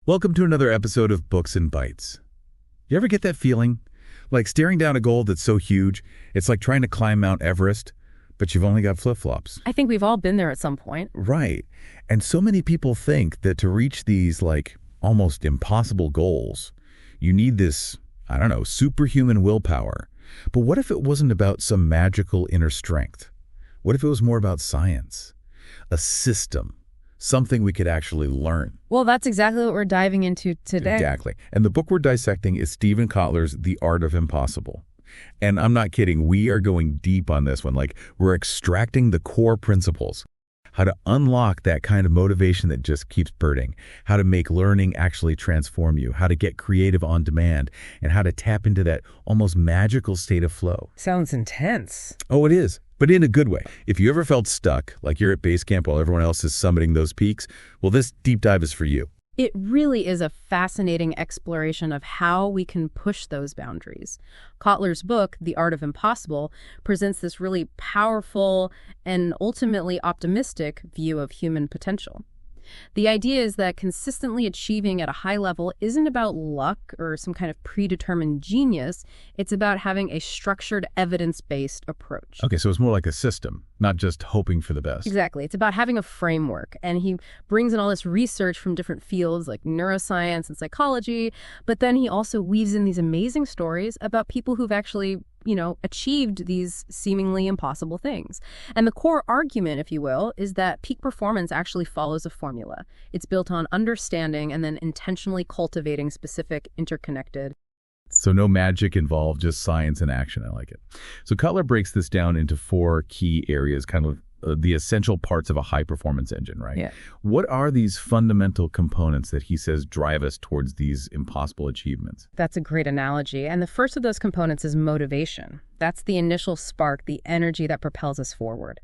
Welcome to another episode of Books and Bytes. You ever get that feeling? Like staring down a goal that's so huge, it's like trying to climb Mount Everest, but you've only got flip-flops. I think we've all been there at some point. Right. And so many people think that to reach these, almost impossible goals, you need this, superhuman willpower. But what if it wasn't about some magical inner strength? What if it was more about science? A system? Something we could actually learn. Well, that's exactly what we're diving into today. Exactly. And the book we're dissecting is Steven Kotler's The Art of Impossible. And I'm not kidding. We are going deep on this one. We're extracting the core principles. How to unlock that kind of motivation that just keeps burning. How to make learning actually transform you. How to get creative on demand. And how to tap into that almost magical state of flow. Sounds intense. Oh, it is. But in a good way. If you ever felt stuck, like you're at base camp while everyone else is summiting those peaks, well, this deep dive is for you. It really is a fascinating exploration of how we can push those boundaries. Kotler's book, The Art of Impossible, presents this really powerful and ultimately optimistic view of human potential. The idea is that consistently achieving at a high level isn't about luck or some kind of predetermined genius. It's about having a structured, evidence-based approach. Okay, so it's more like a system, not just hoping for the best. Exactly. It's about having a framework. And he brings in all this research from different fields like neuroscience and psychology. But then he also weaves in these amazing stories about people who've actually achieved these seemingly impossible things. And the core argument, if you will, is that peak performance actually follows a formula. It's built on understanding and then intentionally cultivating specific interconnected. So no magic involved, just science and action. I like it. So Kotler breaks this down into 4 key areas, kind of the essential parts of a high-performance engine, right? Yeah. What are these fundamental components that he says drive us towards these impossible achievements? That's a great analogy. And the first of those components is motivation. That's the initial spark, the energy that propels us forward.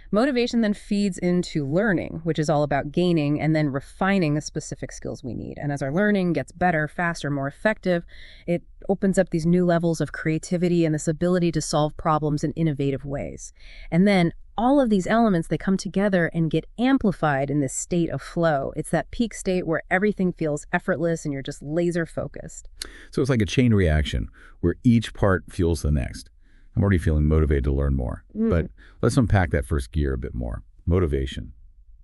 Motivation then feeds into learning, which is all about gaining and then refining the specific skills we need. And as our learning gets better, faster, more effective, it opens up these new levels of creativity and this ability to solve problems in innovative ways. And then all of these elements, they come together and get amplified in this state of flow. It's that peak state where everything feels effortless and you're just laser focused. So it's like a chain reaction where each part fuels the next. I'm already feeling motivated to learn more. But let's unpack that first gear a bit more. Motivation.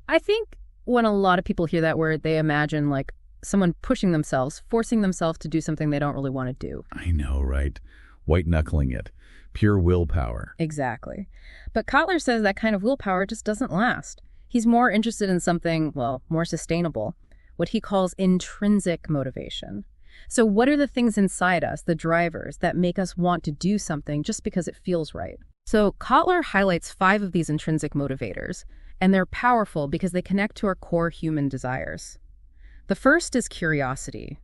I think when a lot of people hear that word, they imagine someone pushing themselves, forcing themselves to do something they don't really want to do. I know, right? White-knuckling it. Pure willpower. Exactly. But Kotler says that kind of willpower just doesn't last. He's more interested in something, more sustainable, what he calls intrinsic motivation. So what are the things inside us, the drivers, that make us want to do something just because it feels right? So Kotler highlights 5 of these intrinsic motivators, and they're powerful because they connect to our core human desires. The first is curiosity.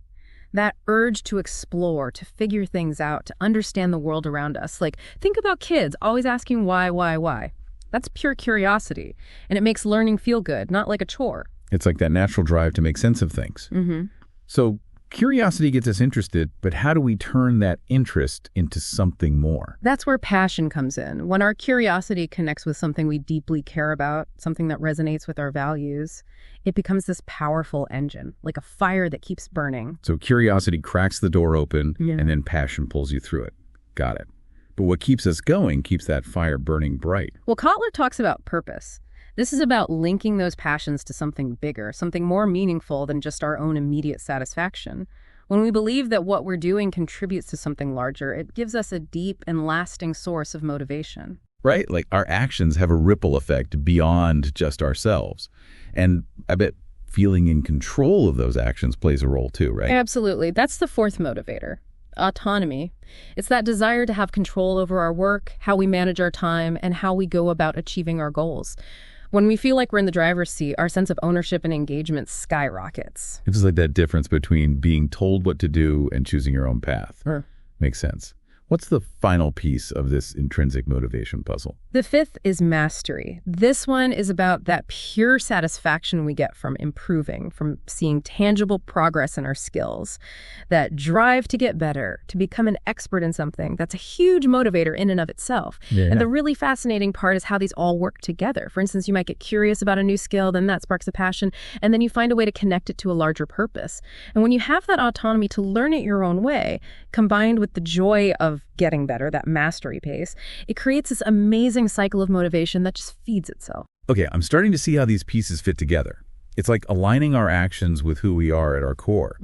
That urge to explore, to figure things out, to understand the world around us. Think about kids always asking why. That's pure curiosity. And it makes learning feel good, not like a chore. It's like that natural drive to make sense of things. Mm-hmm. So curiosity gets us interested, but how do we turn that interest into something more? That's where passion comes in. When our curiosity connects with something we deeply care about, something that resonates with our values, it becomes this powerful engine, like a fire that keeps burning. So curiosity cracks the door open, and then passion pulls you through it. Got it. But what keeps us going keeps that fire burning bright. Well, Kotler talks about purpose. This is about linking those passions to something bigger, something more meaningful than just our own immediate satisfaction. When we believe that what we're doing contributes to something larger, it gives us a deep and lasting source of motivation. Right? Our actions have a ripple effect beyond just ourselves. And I bet feeling in control of those actions plays a role too, right? Absolutely. That's the fourth motivator. Autonomy. It's that desire to have control over our work, how we manage our time, and how we go about achieving our goals. When we feel like we're in the driver's seat, our sense of ownership and engagement skyrockets. It's like that difference between being told what to do and choosing your own path. Sure. Makes sense. What's the final piece of this intrinsic motivation puzzle? The fifth is mastery. This one is about that pure satisfaction we get from improving, from seeing tangible progress in our skills. That drive to get better, to become an expert in something, that's a huge motivator in and of itself. Yeah. And the really fascinating part is how these all work together. For instance, you might get curious about a new skill, then that sparks a passion, and then you find a way to connect it to a larger purpose. And when you have that autonomy to learn it your own way, combined with the joy of getting better, that mastery pace, it creates this amazing cycle of motivation that just feeds itself. Okay, I'm starting to see how these pieces fit together. It's like aligning our actions with who we are at our core.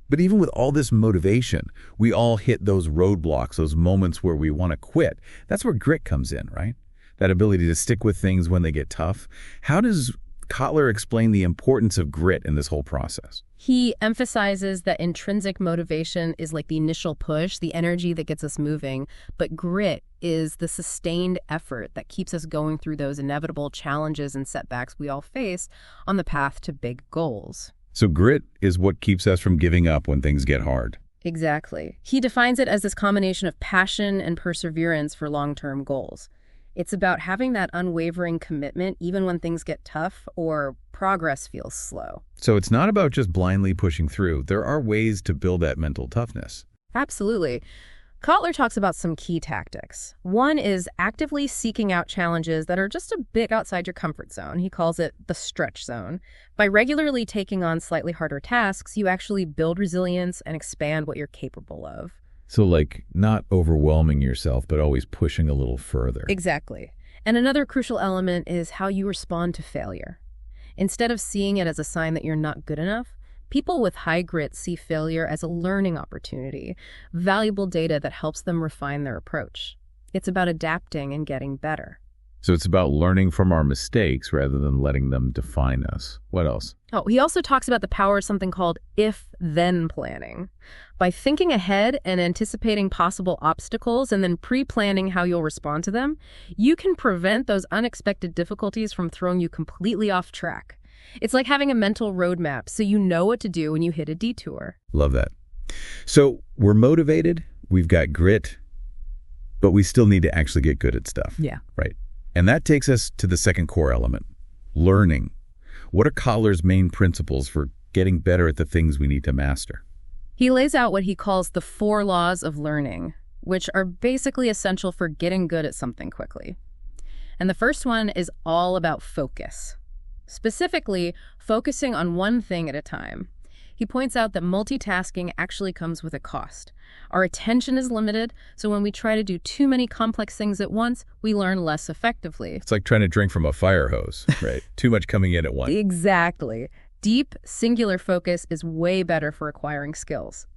But even with all this motivation, we all hit those roadblocks, those moments where we want to quit. That's where grit comes in, right? That ability to stick with things when they get tough. How does Kotler explain the importance of grit in this whole process? He emphasizes that intrinsic motivation is like the initial push, the energy that gets us moving, but grit is the sustained effort that keeps us going through those inevitable challenges and setbacks we all face on the path to big goals. So grit is what keeps us from giving up when things get hard. Exactly. He defines it as this combination of passion and perseverance for long-term goals. It's about having that unwavering commitment even when things get tough or progress feels slow. So it's not about just blindly pushing through. There are ways to build that mental toughness. Absolutely. Kotler talks about some key tactics. One is actively seeking out challenges that are just a bit outside your comfort zone. He calls it the stretch zone. By regularly taking on slightly harder tasks, you actually build resilience and expand what you're capable of. So like not overwhelming yourself, but always pushing a little further. Exactly. And another crucial element is how you respond to failure. Instead of seeing it as a sign that you're not good enough, people with high grit see failure as a learning opportunity, valuable data that helps them refine their approach. It's about adapting and getting better. So it's about learning from our mistakes rather than letting them define us. What else? Oh, he also talks about the power of something called if-then planning. By thinking ahead and anticipating possible obstacles and then pre-planning how you'll respond to them, you can prevent those unexpected difficulties from throwing you completely off track. It's like having a mental roadmap so you know what to do when you hit a detour. Love that. So we're motivated, we've got grit, but we still need to actually get good at stuff. Yeah. Right. And that takes us to the second core element, learning. What are Kotler's main principles for getting better at the things we need to master? He lays out what he calls the 4 laws of learning, which are basically essential for getting good at something quickly. And the first one is all about focus. Specifically, focusing on one thing at a time. He points out that multitasking actually comes with a cost. Our attention is limited, so when we try to do too many complex things at once, we learn less effectively. It's like trying to drink from a fire hose, right? Too much coming in at once. Exactly. Deep, singular focus is way better for acquiring skills.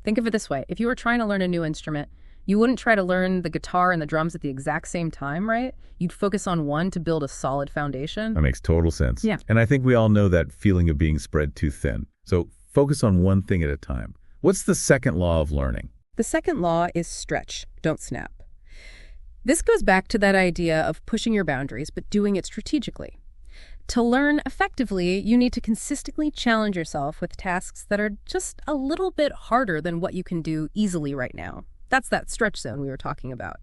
Think of it this way. If you were trying to learn a new instrument, you wouldn't try to learn the guitar and the drums at the exact same time, right? You'd focus on one to build a solid foundation. That makes total sense. Yeah. And I think we all know that feeling of being spread too thin. So focus on one thing at a time. What's the second law of learning? The second law is stretch, don't snap. This goes back to that idea of pushing your boundaries, but doing it strategically. To learn effectively, you need to consistently challenge yourself with tasks that are just a little bit harder than what you can do easily right now. That's that stretch zone we were talking about.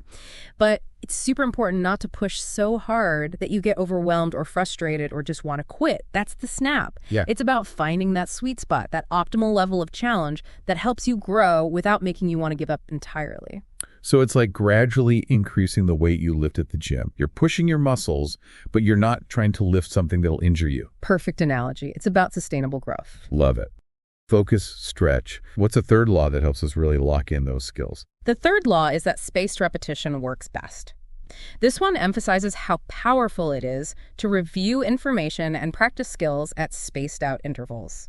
But it's super important not to push so hard that you get overwhelmed or frustrated or just want to quit. That's the snap. Yeah. It's about finding that sweet spot, that optimal level of challenge that helps you grow without making you want to give up entirely. So it's like gradually increasing the weight you lift at the gym. You're pushing your muscles, but you're not trying to lift something that'll injure you. Perfect analogy. It's about sustainable growth. Love it. Focus, stretch. What's a third law that helps us really lock in those skills? The third law is that spaced repetition works best. This one emphasizes how powerful it is to review information and practice skills at spaced out intervals.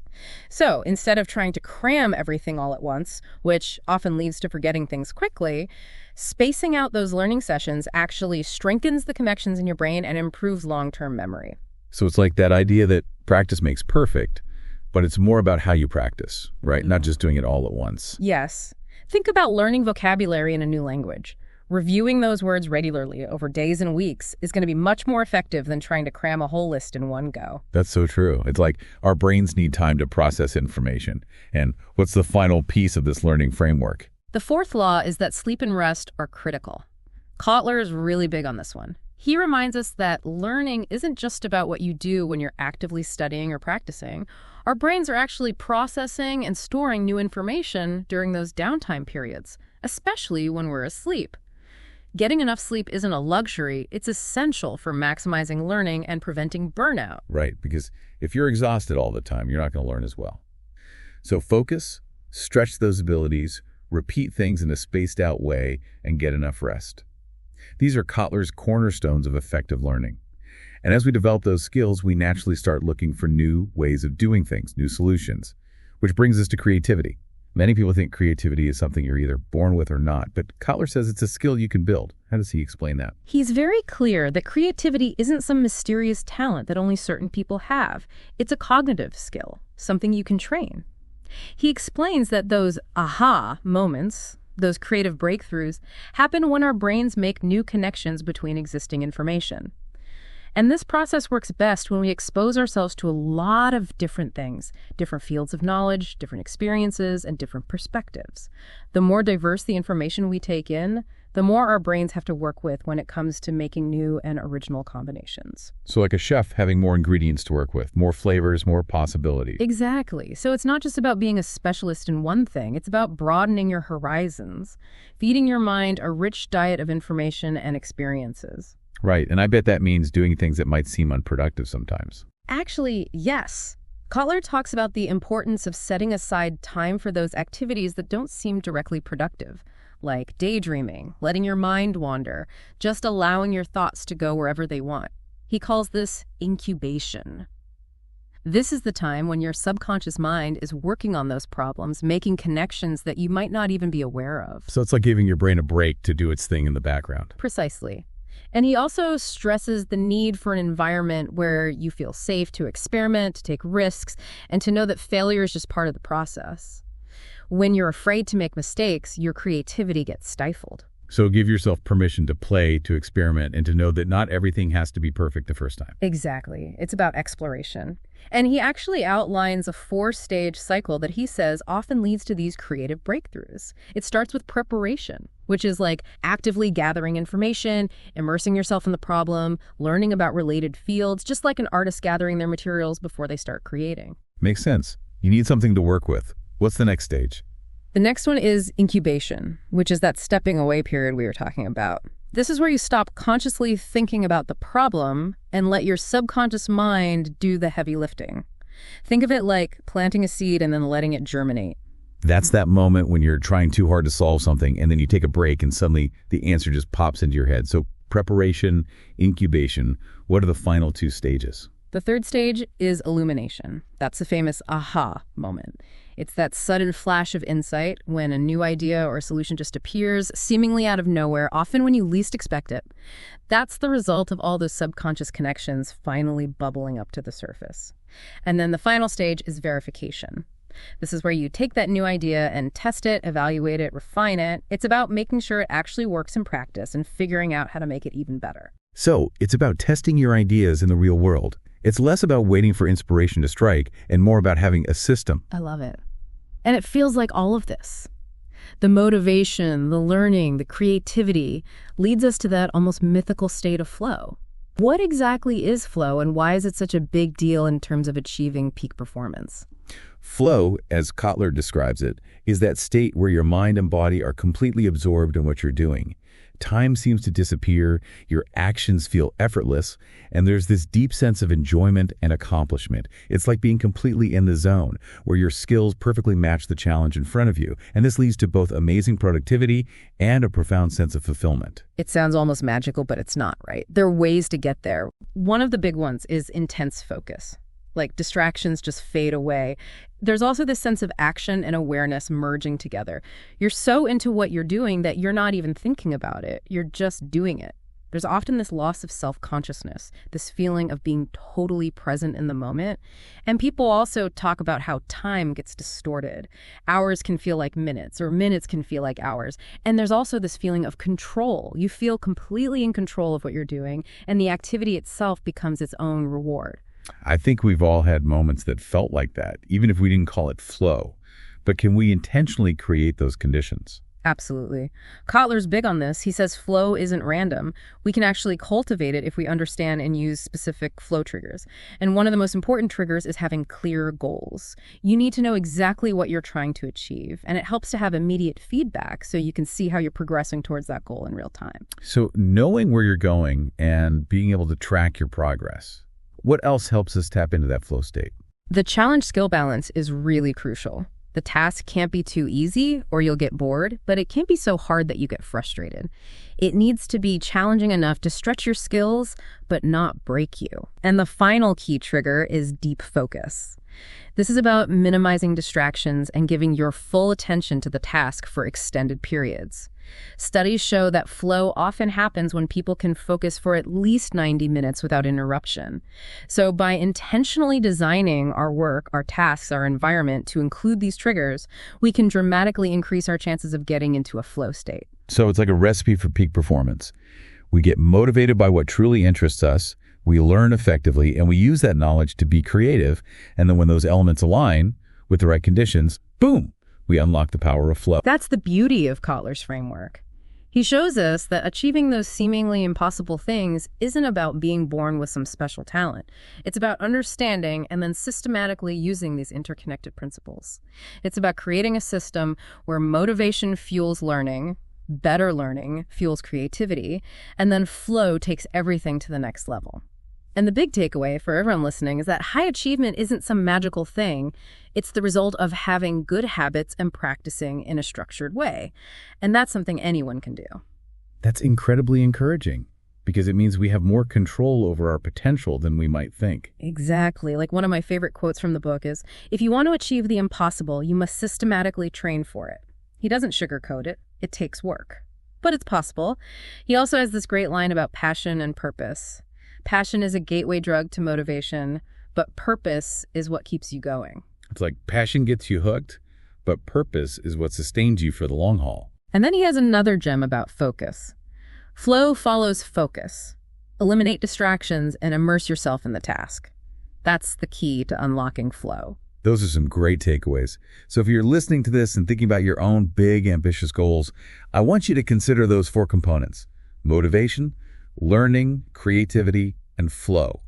So instead of trying to cram everything all at once, which often leads to forgetting things quickly, spacing out those learning sessions actually strengthens the connections in your brain and improves long-term memory. So it's like that idea that practice makes perfect, but it's more about how you practice, right? Not just doing it all at once. Yes. Think about learning vocabulary in a new language. Reviewing those words regularly over days and weeks is going to be much more effective than trying to cram a whole list in one go. That's so true. It's like our brains need time to process information. And what's the final piece of this learning framework? The fourth law is that sleep and rest are critical. Kotler is really big on this one. He reminds us that learning isn't just about what you do when you're actively studying or practicing. Our brains are actually processing and storing new information during those downtime periods, especially when we're asleep. Getting enough sleep isn't a luxury, it's essential for maximizing learning and preventing burnout. Right, because if you're exhausted all the time, you're not going to learn as well. So focus, stretch those abilities, repeat things in a spaced-out way, and get enough rest. These are Kotler's cornerstones of effective learning. And as we develop those skills, we naturally start looking for new ways of doing things, new solutions, which brings us to creativity. Many people think creativity is something you're either born with or not, but Kotler says it's a skill you can build. How does he explain that? He's very clear that creativity isn't some mysterious talent that only certain people have. It's a cognitive skill, something you can train. He explains that those aha moments, those creative breakthroughs, happen when our brains make new connections between existing information. And this process works best when we expose ourselves to a lot of different things, different fields of knowledge, different experiences, and different perspectives. The more diverse the information we take in, the more our brains have to work with when it comes to making new and original combinations. So like a chef having more ingredients to work with, more flavors, more possibilities. Exactly. So it's not just about being a specialist in one thing. It's about broadening your horizons, feeding your mind a rich diet of information and experiences. Right, and I bet that means doing things that might seem unproductive sometimes. Actually, yes. Kotler talks about the importance of setting aside time for those activities that don't seem directly productive, like daydreaming, letting your mind wander, just allowing your thoughts to go wherever they want. He calls this incubation. This is the time when your subconscious mind is working on those problems, making connections that you might not even be aware of. So it's like giving your brain a break to do its thing in the background. Precisely. And he also stresses the need for an environment where you feel safe to experiment, to take risks, and to know that failure is just part of the process. When you're afraid to make mistakes, your creativity gets stifled. So give yourself permission to play, to experiment, and to know that not everything has to be perfect the first time. Exactly. It's about exploration. And he actually outlines a 4-stage cycle that he says often leads to these creative breakthroughs. It starts with preparation, which is like actively gathering information, immersing yourself in the problem, learning about related fields, just like an artist gathering their materials before they start creating. Makes sense. You need something to work with. What's the next stage? The next one is incubation, which is that stepping away period we were talking about. This is where you stop consciously thinking about the problem and let your subconscious mind do the heavy lifting. Think of it like planting a seed and then letting it germinate. That's that moment when you're trying too hard to solve something and then you take a break and suddenly the answer just pops into your head. So preparation, incubation, what are the final 2 stages? The third stage is illumination. That's the famous aha moment. It's that sudden flash of insight when a new idea or solution just appears, seemingly out of nowhere, often when you least expect it. That's the result of all those subconscious connections finally bubbling up to the surface. And then the final stage is verification. This is where you take that new idea and test it, evaluate it, refine it. It's about making sure it actually works in practice and figuring out how to make it even better. So it's about testing your ideas in the real world. It's less about waiting for inspiration to strike and more about having a system. I love it. And it feels like all of this. The motivation, the learning, the creativity leads us to that almost mythical state of flow. What exactly is flow and why is it such a big deal in terms of achieving peak performance? Flow, as Kotler describes it, is that state where your mind and body are completely absorbed in what you're doing. Time seems to disappear, your actions feel effortless, and there's this deep sense of enjoyment and accomplishment. It's like being completely in the zone, where your skills perfectly match the challenge in front of you, and this leads to both amazing productivity and a profound sense of fulfillment. It sounds almost magical, but it's not, right? There are ways to get there. One of the big ones is intense focus. Like distractions just fade away. There's also this sense of action and awareness merging together. You're so into what you're doing that you're not even thinking about it. You're just doing it. There's often this loss of self-consciousness, this feeling of being totally present in the moment. And people also talk about how time gets distorted. Hours can feel like minutes, or minutes can feel like hours. And there's also this feeling of control. You feel completely in control of what you're doing, and the activity itself becomes its own reward. I think we've all had moments that felt like that, even if we didn't call it flow. But can we intentionally create those conditions? Absolutely. Kotler's big on this. He says flow isn't random. We can actually cultivate it if we understand and use specific flow triggers. And one of the most important triggers is having clear goals. You need to know exactly what you're trying to achieve, and it helps to have immediate feedback so you can see how you're progressing towards that goal in real time. So knowing where you're going and being able to track your progress, what else helps us tap into that flow state? The challenge-skill balance is really crucial. The task can't be too easy or you'll get bored, but it can't be so hard that you get frustrated. It needs to be challenging enough to stretch your skills, but not break you. And the final key trigger is deep focus. This is about minimizing distractions and giving your full attention to the task for extended periods. Studies show that flow often happens when people can focus for at least 90 minutes without interruption. So by intentionally designing our work, our tasks, our environment to include these triggers, we can dramatically increase our chances of getting into a flow state. So it's like a recipe for peak performance. We get motivated by what truly interests us, we learn effectively, and we use that knowledge to be creative. And then when those elements align with the right conditions, boom, we unlock the power of flow. That's the beauty of Kotler's framework. He shows us that achieving those seemingly impossible things isn't about being born with some special talent. It's about understanding and then systematically using these interconnected principles. It's about creating a system where motivation fuels learning, better learning fuels creativity, and then flow takes everything to the next level. And the big takeaway for everyone listening is that high achievement isn't some magical thing. It's the result of having good habits and practicing in a structured way. And that's something anyone can do. That's incredibly encouraging because it means we have more control over our potential than we might think. Exactly. Like one of my favorite quotes from the book is, if you want to achieve the impossible, you must systematically train for it. He doesn't sugarcoat it. It takes work. But it's possible. He also has this great line about passion and purpose. Passion is a gateway drug to motivation, but purpose is what keeps you going. It's like passion gets you hooked, but purpose is what sustains you for the long haul. And then he has another gem about focus. Flow follows focus. Eliminate distractions and immerse yourself in the task. That's the key to unlocking flow. Those are some great takeaways. So if you're listening to this and thinking about your own big, ambitious goals, I want you to consider those 4 components: motivation, learning, creativity, and flow.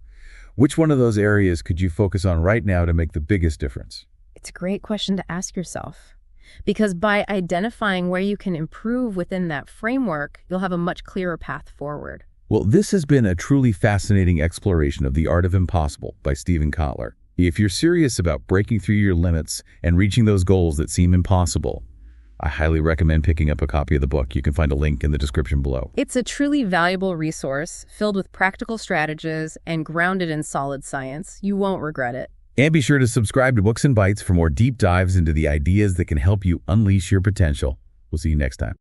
Which one of those areas could you focus on right now to make the biggest difference? It's a great question to ask yourself, because by identifying where you can improve within that framework, you'll have a much clearer path forward. Well, this has been a truly fascinating exploration of the art of impossible by Steven Kotler. If you're serious about breaking through your limits and reaching those goals that seem impossible, I highly recommend picking up a copy of the book. You can find a link in the description below. It's a truly valuable resource filled with practical strategies and grounded in solid science. You won't regret it. And be sure to subscribe to Books and Bytes for more deep dives into the ideas that can help you unleash your potential. We'll see you next time.